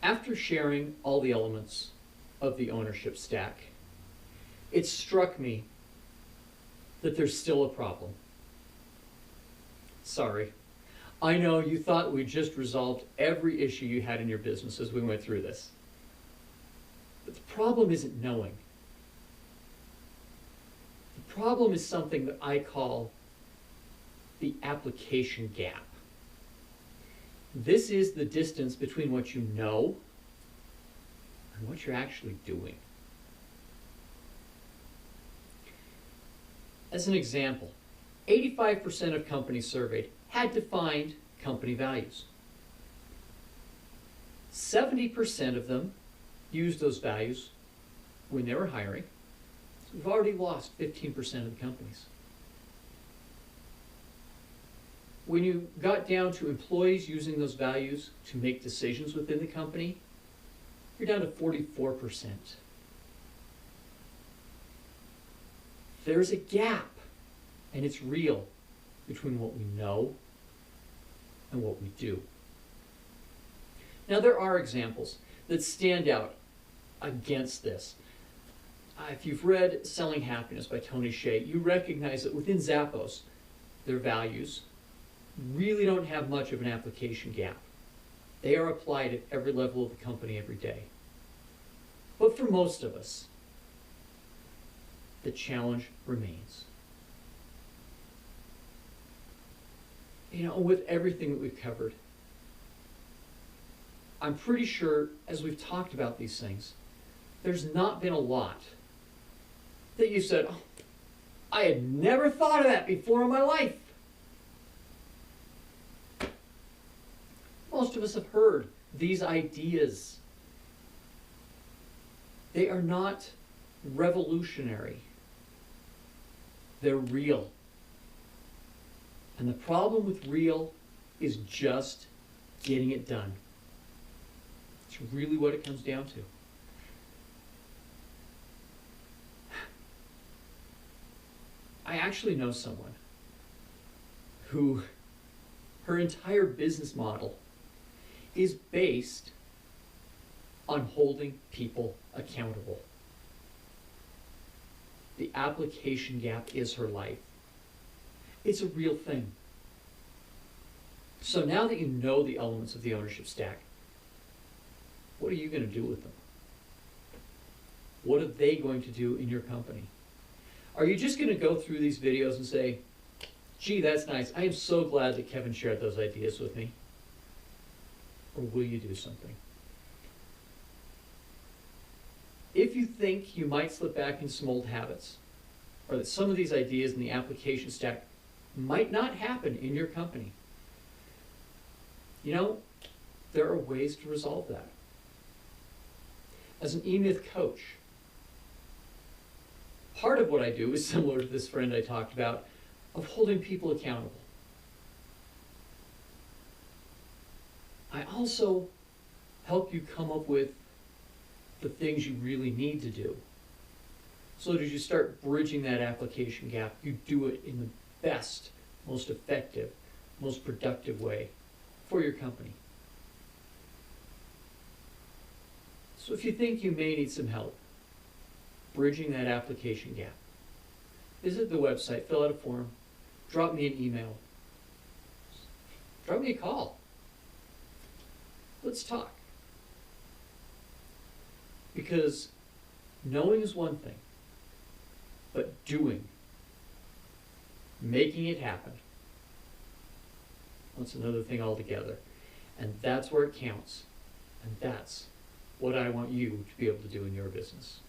After sharing all the elements of the ownership stack, it struck me that there's still a problem. Sorry. I know you thought we just resolved every issue you had in your business as we went through this. But the problem isn't knowing. The problem is something that I call the application gap. This is the distance between what you know and what you're actually doing. As an example, 85% of companies surveyed had defined company values. 70% of them used those values when they were hiring. So we've already lost 15% of the companies. When you got down to employees using those values to make decisions within the company, you're down to 44%. There's a gap, and it's real, between what we know and what we do. Now, there are examples that stand out against this. If you've read Selling Happiness by Tony Hsieh, you recognize that within Zappos, their values really don't have much of an application gap. They are applied at every level of the company every day. But for most of us, the challenge remains. You know, with everything that we've covered, I'm pretty sure, as we've talked about these things, there's not been a lot that you said, oh, I had never thought of that before in my life. Most of us have heard these ideas. They are not revolutionary. They're real. And the problem with real is just getting it done. It's really what it comes down to. I actually know someone who her entire business model is based on holding people accountable. The application gap is her life. It's a real thing. So now that you know the elements of the ownership stack, what are you going to do with them? What are they going to do in your company? Are you just going to go through these videos and say, gee, that's nice. I am so glad that Kevin shared those ideas with me. Or will you do something? If you think you might slip back into some old habits, or that some of these ideas in the application stack might not happen in your company, you know, there are ways to resolve that. As an E-Myth coach, part of what I do is similar to this friend I talked about, of holding people accountable. I also help you come up with the things you really need to do. So that as you start bridging that application gap, you do it in the best, most effective, most productive way for your company. So if you think you may need some help bridging that application gap, visit the website, fill out a form, drop me an email, drop me a call. Let's talk. Because knowing is one thing, but doing, making it happen, that's another thing altogether. And that's where it counts. And that's what I want you to be able to do in your business.